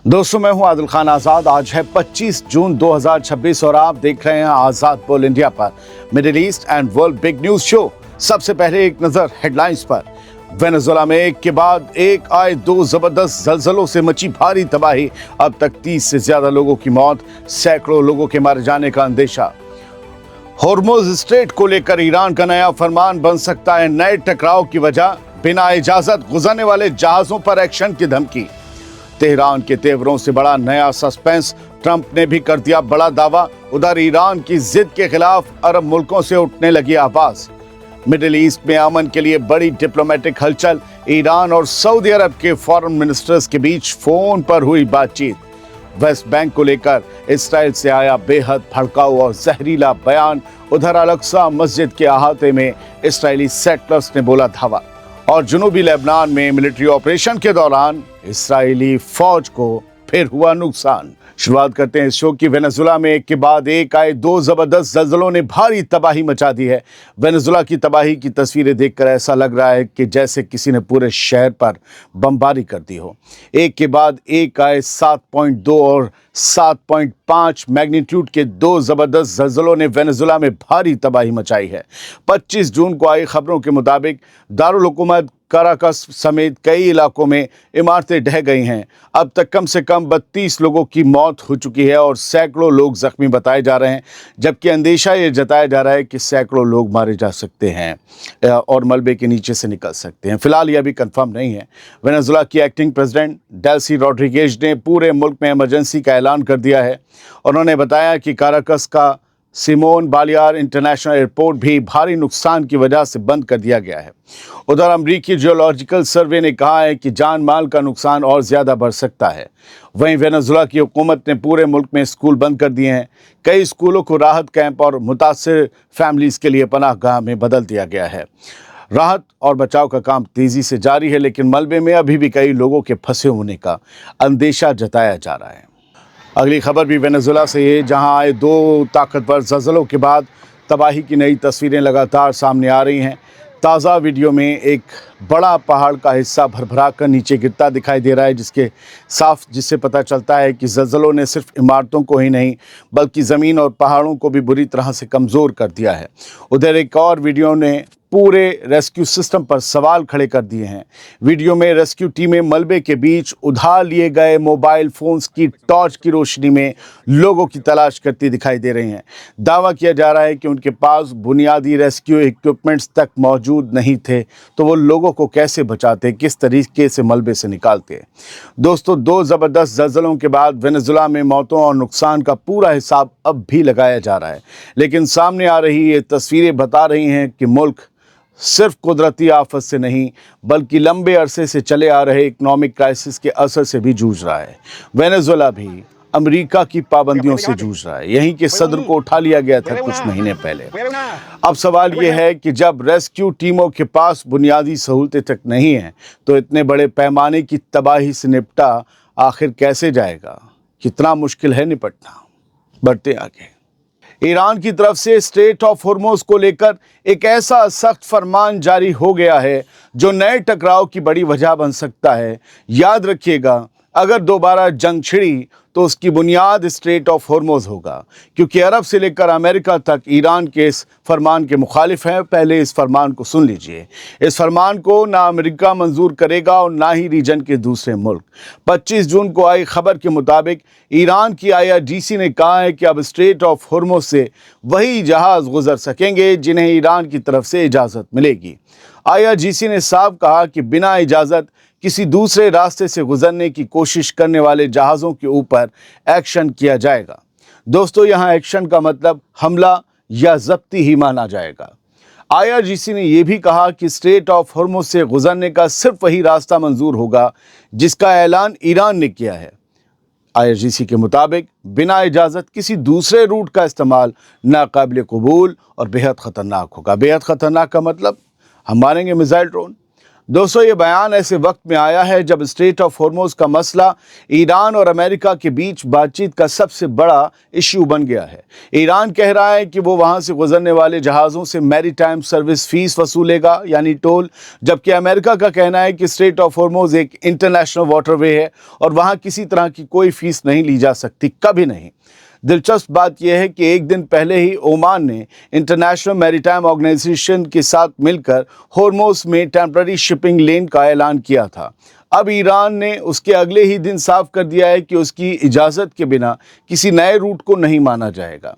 दोस्तों, मैं हूं आदिल खान आजाद। आज है 25 जून 2026 और आप देख रहे हैं आजाद बोल इंडिया पर middle east and world big news show. सबसे पहले एक नजर हेडलाइंस पर। वेनेजुएला में एक के बाद एक आए दो जबरदस्त जलजलों से मची भारी तबाही। अब तक 30 से ज्यादा लोगों की मौत, सैकड़ों लोगों के मारे जाने का अंदेशा। होर्मुज स्ट्रेट को लेकर ईरान का नया फरमान बन सकता है नए टकराव की वजह। बिना इजाजत गुजरने वाले जहाजों पर एक्शन की धमकी। तेहरान के तेवरों से बड़ा नया सस्पेंस। ट्रंप ने भी कर दिया बड़ा दावा। उधर ईरान की जिद के खिलाफ अरब मुल्कों से उठने लगी आवाज। मिडिल ईस्ट में अमन के लिए बड़ी डिप्लोमेटिक हलचल। ईरान और सऊदी अरब के फॉरेन मिनिस्टर्स के बीच फोन पर हुई बातचीत। वेस्ट बैंक को लेकर इस्राइल से आया बेहद भड़काऊ और जहरीला बयान। उधर अल-अक्सा मस्जिद के अहाते में इस्राएली सेटलर्स ने बोला धावा। और जुनूबी लेबनान में मिलिट्री ऑपरेशन के दौरान इस्राएली फौज को फिर हुआ नुकसान। शुरुआत करते हैं इस शो की। वेनेजुएला में एक के बाद एक आए दो जबरदस्त जल्जलों ने भारी तबाही मचा दी है। वेनेजुएला की तबाही की तस्वीरें देखकर ऐसा लग रहा है कि जैसे किसी ने पूरे शहर पर बमबारी कर दी हो। एक के बाद एक आए 7.2 और 7.5 मैग्नीट्यूड के दो जबरदस्त जल्जलों ने वेनेजुएला में भारी तबाही मचाई है। 25 जून को आई खबरों के मुताबिक दारुल हुकूमत काराकस समेत कई इलाकों में इमारतें ढह गई हैं। अब तक कम से कम 32 लोगों की मौत हो चुकी है और सैकड़ों लोग जख्मी बताए जा रहे हैं, जबकि अंदेशा ये जताया जा रहा है कि सैकड़ों लोग मारे जा सकते हैं और मलबे के नीचे से निकल सकते हैं। फिलहाल यह भी कंफर्म नहीं है। वेनेजुएला की एक्टिंग प्रेसिडेंट डेल्सी रॉड्रिगेज ने पूरे मुल्क में इमरजेंसी का ऐलान कर दिया है। उन्होंने बताया कि काराकस का सिमोन बालियार इंटरनेशनल एयरपोर्ट भी भारी नुकसान की वजह से बंद कर दिया गया है। उधर अमरीकी जियोलॉजिकल सर्वे ने कहा है कि जान माल का नुकसान और ज़्यादा बढ़ सकता है। वहीं वेनेजुएला की हुकूमत ने पूरे मुल्क में स्कूल बंद कर दिए हैं। कई स्कूलों को राहत कैंप और मुतासिर फैमिलीज़ के लिए पनाहगाह में बदल दिया गया है। राहत और बचाव का काम तेज़ी से जारी है, लेकिन मलबे में अभी भी कई लोगों के फंसे होने का अंदेशा जताया जा रहा है। अगली खबर भी वेनेजुएला से है, जहां आए दो ताकतवर ज़लज़लों के बाद तबाही की नई तस्वीरें लगातार सामने आ रही हैं। ताज़ा वीडियो में एक बड़ा पहाड़ का हिस्सा भरभरा कर नीचे गिरता दिखाई दे रहा है, जिससे पता चलता है कि ज़लज़लों ने सिर्फ इमारतों को ही नहीं बल्कि ज़मीन और पहाड़ों को भी बुरी तरह से कमज़ोर कर दिया है। उधर एक और वीडियो ने पूरे रेस्क्यू सिस्टम पर सवाल खड़े कर दिए हैं। वीडियो में रेस्क्यू टीमें मलबे के बीच उधार लिए गए मोबाइल फोन्स की टॉर्च की रोशनी में लोगों की तलाश करती दिखाई दे रही हैं। दावा किया जा रहा है कि उनके पास बुनियादी रेस्क्यू इक्विपमेंट्स तक मौजूद नहीं थे, तो वो लोगों को कैसे बचाते, किस तरीके से मलबे से निकालते। दोस्तों, दो ज़बरदस्त ज़लज़लों के बाद वेनेजुएला में मौतों और नुकसान का पूरा हिसाब अब भी लगाया जा रहा है, लेकिन सामने आ रही ये तस्वीरें बता रही हैं कि मुल्क सिर्फ कुदरती आफत से नहीं बल्कि लंबे अरसे से चले आ रहे इकोनॉमिक क्राइसिस के असर से भी जूझ रहा है। वेनेजुएला भी अमेरिका की पाबंदियों से जूझ रहा है। यहीं के सदर को उठा लिया गया था कुछ महीने पहले। अब सवाल ये है कि जब रेस्क्यू टीमों के पास बुनियादी सहूलतें तक नहीं हैं, तो इतने बड़े पैमाने की तबाही से निपटा आखिर कैसे जाएगा? कितना मुश्किल है निपटना। बढ़ते आगे। ईरान की तरफ से स्ट्रेट ऑफ होर्मुज को लेकर एक ऐसा सख्त फरमान जारी हो गया है जो नए टकराव की बड़ी वजह बन सकता है। याद रखिएगा, अगर दोबारा जंग छिड़ी तो उसकी बुनियाद स्ट्रेट ऑफ होर्मुज होगा, क्योंकि अरब से लेकर अमेरिका तक ईरान के इस फरमान के मुखालिफ हैं। पहले इस फरमान को सुन लीजिए। इस फरमान को ना अमेरिका मंजूर करेगा और ना ही रीजन के दूसरे मुल्क। 25 जून को आई खबर के मुताबिक ईरान की IRGC ने कहा है कि अब स्ट्रेट ऑफ होर्मुज से वही जहाज़ गुजर सकेंगे जिन्हें ईरान की तरफ से इजाज़त मिलेगी। IRGC ने साफ कहा कि बिना इजाज़त किसी दूसरे रास्ते से गुजरने की कोशिश करने वाले जहाज़ों के ऊपर एक्शन किया जाएगा। दोस्तों, यहाँ एक्शन का मतलब हमला या जब्ती ही माना जाएगा। IRGC ने यह भी कहा कि स्ट्रेट ऑफ होर्मुज से गुजरने का सिर्फ वही रास्ता मंजूर होगा जिसका ऐलान ईरान ने किया है। IRGC के मुताबिक बिना इजाज़त किसी दूसरे रूट का इस्तेमाल नाकाबिल कबूल और बेहद ख़तरनाक होगा। बेहद ख़तरनाक का मतलब हम मारेंगे मिसाइल ड्रोन, दोस्तों, ये बयान ऐसे वक्त में आया है जब स्ट्रेट ऑफ हॉर्मोज का मसला ईरान और अमेरिका के बीच बातचीत का सबसे बड़ा इश्यू बन गया है। ईरान कह रहा है कि वो वहां से गुजरने वाले जहाज़ों से मैरीटाइम सर्विस फीस वसूलेगा, यानी टोल, जबकि अमेरिका का कहना है कि स्ट्रेट ऑफ हॉर्मोज एक इंटरनेशनल वाटरवे है और वहां किसी तरह की कोई फीस नहीं ली जा सकती, कभी नहीं। दिलचस्प बात यह है कि एक दिन पहले ही ओमान ने इंटरनेशनल मैरीटाइम ऑर्गेनाइजेशन के साथ मिलकर हॉर्मोज में टेम्पररी शिपिंग लेन का ऐलान किया था। अब ईरान ने उसके अगले ही दिन साफ कर दिया है कि उसकी इजाज़त के बिना किसी नए रूट को नहीं माना जाएगा।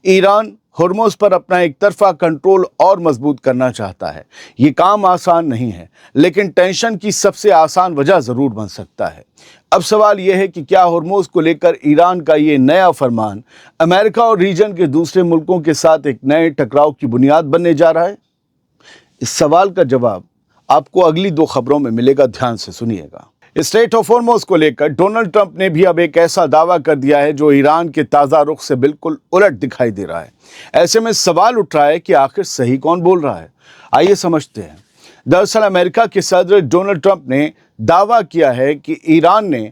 ईरान हॉर्मोज पर अपना एक तरफा कंट्रोल और मजबूत करना चाहता है। ये काम आसान नहीं है, लेकिन टेंशन की सबसे आसान वजह ज़रूर बन सकता है। अब सवाल यह है कि क्या हॉर्मोज को लेकर ईरान का ये नया फरमान अमेरिका और रीजन के दूसरे मुल्कों के साथ एक नए टकराव की बुनियाद बनने जा रहा है? इस सवाल का जवाब आपको अगली 2 खबरों में मिलेगा, ध्यान से सुनिएगा। स्ट्रेट ऑफ हॉर्मोज को लेकर डोनाल्ड ट्रंप ने भी अब एक ऐसा दावा कर दिया है जो ईरान के ताज़ा रुख से बिल्कुल उलट दिखाई दे रहा है। ऐसे में सवाल उठ रहा है कि आखिर सही कौन बोल रहा है। आइए समझते हैं। दरअसल अमेरिका के सदर डोनाल्ड ट्रंप ने दावा किया है कि ईरान ने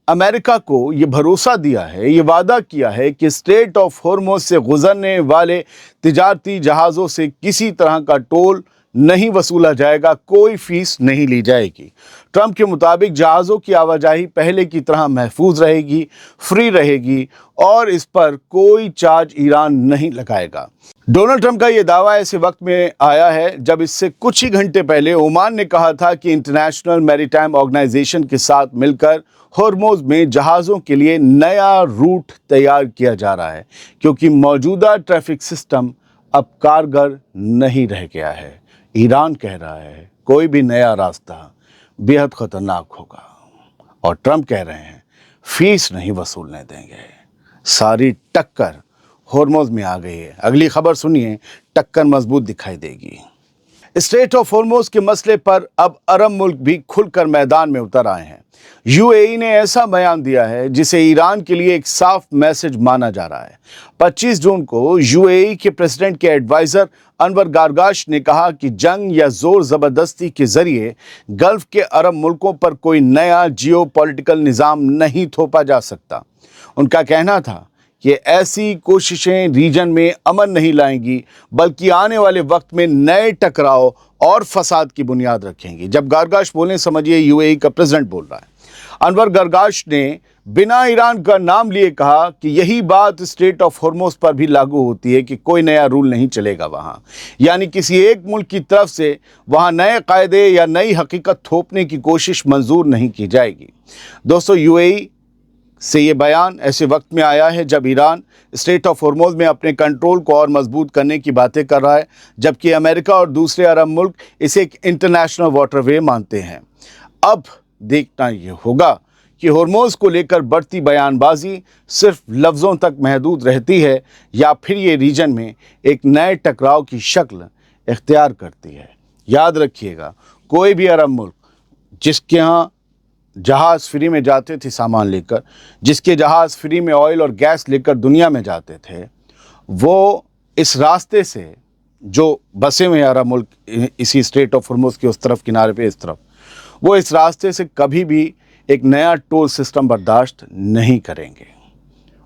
अमेरिका को ये भरोसा दिया है, ये वादा किया है कि स्ट्रेट ऑफ हॉर्मोज से गुजरने वाले तिजारती जहाज़ों से किसी तरह का टोल नहीं वसूला जाएगा, कोई फीस नहीं ली जाएगी। ट्रंप के मुताबिक जहाज़ों की आवाजाही पहले की तरह महफूज रहेगी, फ्री रहेगी और इस पर कोई चार्ज ईरान नहीं लगाएगा। डोनाल्ड ट्रंप का यह दावा ऐसे वक्त में आया है जब इससे कुछ ही घंटे पहले ओमान ने कहा था कि इंटरनेशनल मैरीटाइम ऑर्गेनाइजेशन के साथ मिलकर हॉर्मोज में जहाज़ों के लिए नया रूट तैयार किया जा रहा है, क्योंकि मौजूदा ट्रैफिक सिस्टम अब कारगर नहीं रह गया है। ईरान कह रहा है कोई भी नया रास्ता बेहद खतरनाक होगा और ट्रंप कह रहे हैं फीस नहीं वसूलने देंगे। सारी टक्कर हॉर्मोज में आ गई है। अगली खबर सुनिए, टक्कर मजबूत दिखाई देगी। स्ट्रेट ऑफ हॉर्मोज के मसले पर अब अरब मुल्क भी खुलकर मैदान में उतर आए हैं। यूएई ने ऐसा बयान दिया है जिसे ईरान के लिए एक साफ मैसेज माना जा रहा है। 25 जून को यूएई के प्रेसिडेंट के एडवाइजर अनवर गारगाश ने कहा कि जंग या जोर ज़बरदस्ती के जरिए गल्फ के अरब मुल्कों पर कोई नया जियोपॉलिटिकल निज़ाम नहीं थोपा जा सकता। उनका कहना था कि ऐसी कोशिशें रीजन में अमन नहीं लाएंगी, बल्कि आने वाले वक्त में नए टकराव और फसाद की बुनियाद रखेंगी। जब गारगाश बोले, समझिए यूएई का प्रेसिडेंट बोल रहा है। अनवर गारगाश ने बिना ईरान का नाम लिए कहा कि यही बात स्ट्रेट ऑफ हॉर्मोज पर भी लागू होती है कि कोई नया रूल नहीं चलेगा वहाँ, यानी किसी एक मुल्क की तरफ से वहाँ नए कायदे या नई हकीकत थोपने की कोशिश मंजूर नहीं की जाएगी। दोस्तों, यूएई से ये बयान ऐसे वक्त में आया है जब ईरान स्ट्रेट ऑफ हॉर्मोज में अपने कंट्रोल को और मजबूत करने की बातें कर रहा है, जबकि अमेरिका और दूसरे अरब मुल्क इसे एक इंटरनेशनल वाटरवे मानते हैं। अब देखना ये होगा कि हॉर्मोज को लेकर बढ़ती बयानबाजी सिर्फ लफ्ज़ों तक महदूद रहती है या फिर ये रीजन में एक नए टकराव की शक्ल इख्तियार करती है। याद रखिएगा, कोई भी अरब मुल्क जिसके यहाँ जहाज़ फ्री में जाते थे सामान लेकर, जिसके जहाज़ फ्री में ऑयल और गैस लेकर दुनिया में जाते थे, वो इस रास्ते से जो बसे हुए अरब मुल्क इसी स्ट्रेट ऑफ हॉर्मोज के उस तरफ किनारे पे इस तरफ, वो इस रास्ते से कभी भी एक नया टोल सिस्टम बर्दाश्त नहीं करेंगे।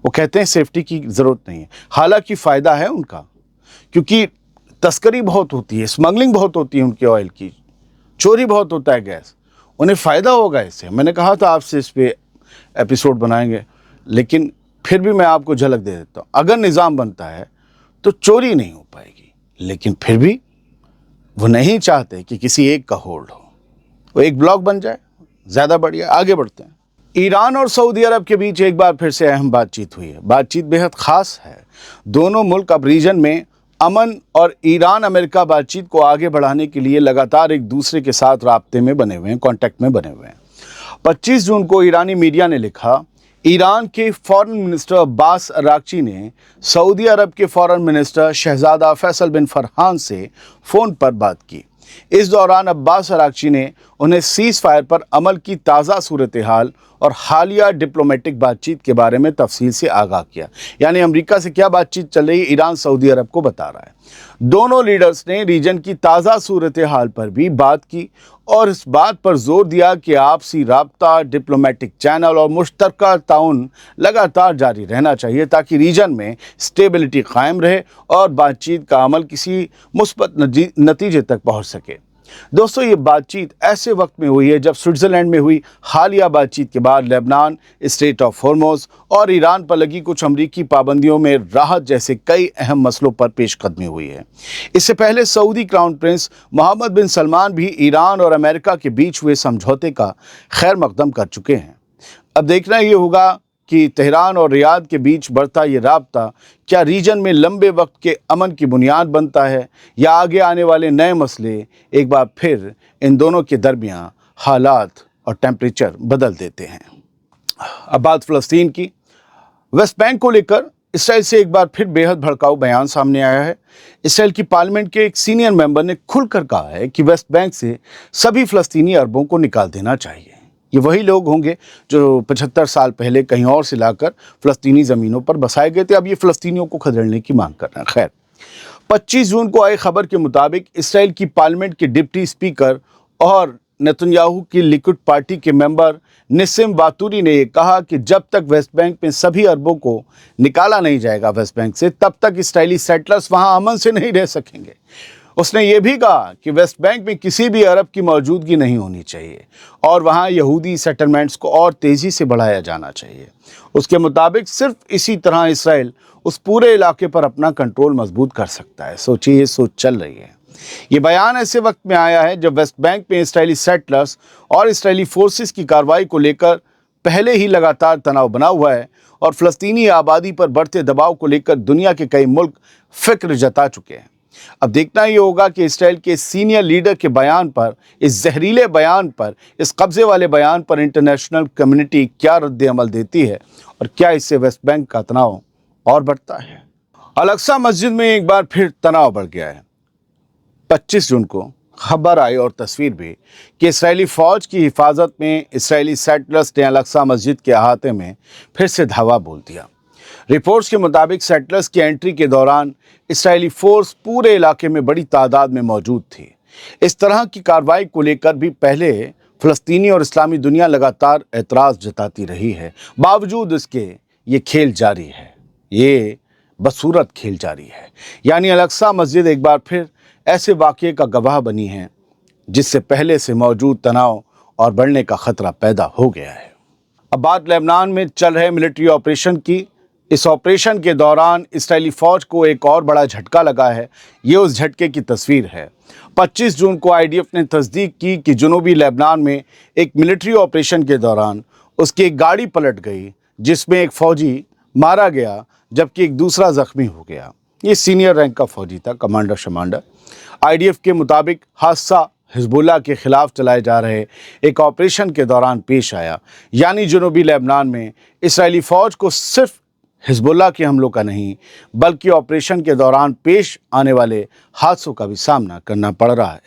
वो कहते हैं सेफ्टी की ज़रूरत नहीं है, हालांकि फ़ायदा है उनका, क्योंकि तस्करी बहुत होती है, स्मगलिंग बहुत होती है उनके ऑयल की, चोरी बहुत होता है गैस, उन्हें फ़ायदा होगा इससे। मैंने कहा था आपसे इस पे एपिसोड बनाएंगे, लेकिन फिर भी मैं आपको झलक दे देता हूँ। अगर निज़ाम बनता है तो चोरी नहीं हो पाएगी, लेकिन फिर भी वो नहीं चाहते कि किसी एक का होल्ड हो, वो एक ब्लॉक बन जाए, ज़्यादा बढ़िया। आगे बढ़ते हैं। ईरान और सऊदी अरब के बीच एक बार फिर से अहम बातचीत हुई है। बातचीत बेहद ख़ास है। दोनों मुल्क अब रीजन में अमन और ईरान अमेरिका बातचीत को आगे बढ़ाने के लिए लगातार एक दूसरे के साथ राब्ते में बने हुए हैं, कांटेक्ट में बने हुए हैं। 25 जून को ईरानी मीडिया ने लिखा, ईरान के फॉरेन मिनिस्टर अब्बास अरागची ने सऊदी अरब के फॉरेन मिनिस्टर शहजादा फैसल बिन फरहान से फ़ोन पर बात की। इस दौरान अब्बास अरागची ने उन्हें सीज़ फायर पर अमल की ताज़ा सूरत हाल और हालिया डिप्लोमेटिक बातचीत के बारे में तफसील से आगाह किया। यानी अमेरिका से क्या बातचीत चल रही, ईरान सऊदी अरब को बता रहा है। दोनों लीडर्स ने रीजन की ताज़ा सूरत हाल पर भी बात की और इस बात पर जोर दिया कि आपसी राब्ता, डिप्लोमेटिक चैनल और मुश्तरका ताउन लगातार जारी रहना चाहिए ताकि रीजन में स्टेबिलिटी कायम रहे और बातचीत का अमल किसी मुस्बत नतीजे तक पहुंच सके। दोस्तों, ये बातचीत ऐसे वक्त में हुई है जब स्विट्जरलैंड में हुई हालिया बातचीत के बाद लेबनान, स्ट्रेट ऑफ हॉर्मुज़ और ईरान पर लगी कुछ अमरीकी पाबंदियों में राहत जैसे कई अहम मसलों पर पेशकदमी हुई है। इससे पहले सऊदी क्राउन प्रिंस मोहम्मद बिन सलमान भी ईरान और अमेरिका के बीच हुए समझौते का खैर मकदम कर चुके हैं। अब देखना ये होगा कि तेहरान और रियाद के बीच बढ़ता ये राब्ता क्या रीजन में लंबे वक्त के अमन की बुनियाद बनता है या आगे आने वाले नए मसले एक बार फिर इन दोनों के दरमियान हालात और टेम्परेचर बदल देते हैं। अब बात फ़लस्तीन की। वेस्ट बैंक को लेकर इसराइल से एक बार फिर बेहद भड़काऊ बयान सामने आया है। इसराइल की पार्लियामेंट के एक सीनियर मेंबर ने खुलकर कहा है कि वेस्ट बैंक से सभी फ़लस्तीनी अरबों को निकाल देना चाहिए। ये वही लोग होंगे जो 75 साल पहले कहीं और से लाकर फ़लस्तीनी ज़मीनों पर बसाए गए थे, अब ये फ़लस्तीनियों को खदेड़ने की मांग कर रहे हैं। खैर, 25 जून को आई खबर के मुताबिक इसराइल की पार्लियामेंट के डिप्टी स्पीकर और नेतन्याहू की लिकुड पार्टी के मेंबर निसिम वातूरी ने कहा कि जब तक वेस्ट बैंक में सभी अरबों को निकाला नहीं जाएगा वेस्ट बैंक से, तब तक इसराइली सेटलर्स वहाँ अमन से नहीं रह सकेंगे। उसने ये भी कहा कि वेस्ट बैंक में किसी भी अरब की मौजूदगी नहीं होनी चाहिए और वहाँ यहूदी सेटलमेंट्स को और तेज़ी से बढ़ाया जाना चाहिए। उसके मुताबिक सिर्फ इसी तरह इसराइल उस पूरे इलाके पर अपना कंट्रोल मजबूत कर सकता है। सोचिए, ये सोच चल रही है। ये बयान ऐसे वक्त में आया है जब वेस्ट बैंक में इसराइली सेटलर्स और इसराइली फोर्सेस की कार्रवाई को लेकर पहले ही लगातार तनाव बना हुआ है और फ़लस्तीनी आबादी पर बढ़ते दबाव को लेकर दुनिया के कई मुल्क फिक्र जता चुके हैं। अब देखना ये होगा कि इसराइल के सीनियर लीडर के बयान पर, इस जहरीले बयान पर, इस कब्जे वाले बयान पर इंटरनेशनल कम्युनिटी क्या रद्द अमल देती है और क्या इससे वेस्ट बैंक का तनाव और बढ़ता है। अल-अक्सा मस्जिद में एक बार फिर तनाव बढ़ गया है। 25 जून को खबर आई और तस्वीर भी कि इसराइली फ़ौज की हिफाजत में इसराइली सेटलर्स ने अल-अक्सा मस्जिद के अहाते में फिर से धावा बोल दिया। रिपोर्ट्स के मुताबिक सेटलर्स की एंट्री के दौरान इसराइली फोर्स पूरे इलाके में बड़ी तादाद में मौजूद थी। इस तरह की कार्रवाई को लेकर भी पहले फ़लस्तीनी और इस्लामी दुनिया लगातार एतराज़ जताती रही है। बावजूद इसके ये खेल जारी है, ये बदसूरत खेल जारी है। यानी अल-अक्सा मस्जिद एक बार फिर ऐसे वाक़ये का गवाह बनी है जिससे पहले से मौजूद तनाव और बढ़ने का ख़तरा पैदा हो गया है। अब बात लेबनान में चल रहे मिलिट्री ऑपरेशन की। इस ऑपरेशन के दौरान इसराइली फ़ौज को एक और बड़ा झटका लगा है। ये उस झटके की तस्वीर है। 25 जून को आईडीएफ ने तस्दीक की कि जनूबी लेबनान में एक मिलिट्री ऑपरेशन के दौरान उसकी एक गाड़ी पलट गई जिसमें एक फ़ौजी मारा गया जबकि एक दूसरा ज़ख्मी हो गया। ये सीनियर रैंक का फ़ौजी था, कमांडर शमांडर। आईडीएफ के मुताबिक हादसा हिजबुल्लाह के ख़िलाफ़ चलाए जा रहे एक ऑपरेशन के दौरान पेश आया। यानी जनूबी लेबनान में इसराइली फ़ौज को सिर्फ हिजबुल्लाह के हमलों का नहीं बल्कि ऑपरेशन के दौरान पेश आने वाले हादसों का भी सामना करना पड़ रहा है।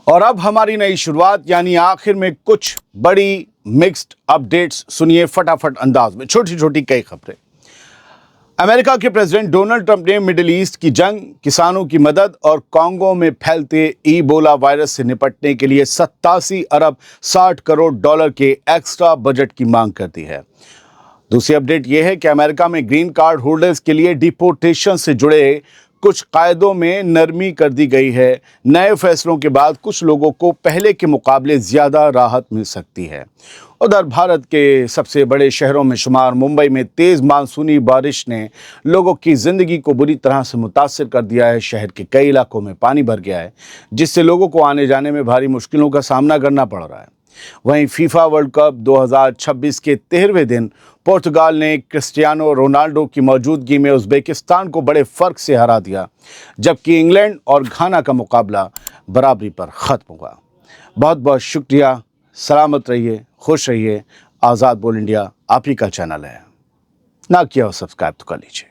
और अब हमारी नई शुरुआत, यानी आखिर में कुछ बड़ी मिक्स्ड अपडेट्स सुनिए फटाफट अंदाज में, छोटी छोटी कई खबरें। अमेरिका के प्रेसिडेंट डोनाल्ड ट्रंप ने मिडिल ईस्ट की जंग, किसानों की मदद और कांगो में फैलते ईबोला वायरस से निपटने के लिए 87 अरब 60 करोड़ डॉलर के एक्स्ट्रा बजट की मांग कर दी है। दूसरी अपडेट यह है कि अमेरिका में ग्रीन कार्ड होल्डर्स के लिए डिपोर्टेशन से जुड़े कुछ कायदों में नरमी कर दी गई है। नए फैसलों के बाद कुछ लोगों को पहले के मुकाबले ज़्यादा राहत मिल सकती है। उधर भारत के सबसे बड़े शहरों में शुमार मुंबई में तेज़ मानसूनी बारिश ने लोगों की ज़िंदगी को बुरी तरह से मुतासर कर दिया है। शहर के कई इलाकों में पानी भर गया है जिससे लोगों को आने जाने में भारी मुश्किलों का सामना करना पड़ रहा है। वहीं फीफा वर्ल्ड कप 2026 के 13वें दिन पुर्तगाल ने क्रिस्टियानो रोनाल्डो की मौजूदगी में उज़्बेकिस्तान को बड़े फ़र्क से हरा दिया, जबकि इंग्लैंड और घाना का मुकाबला बराबरी पर ख़त्म हुआ। बहुत बहुत शुक्रिया। सलामत रहिए, खुश रहिए। आज़ाद बोल इंडिया आप ही का चैनल है, ना किया हो सब्सक्राइब तो कर लीजिए।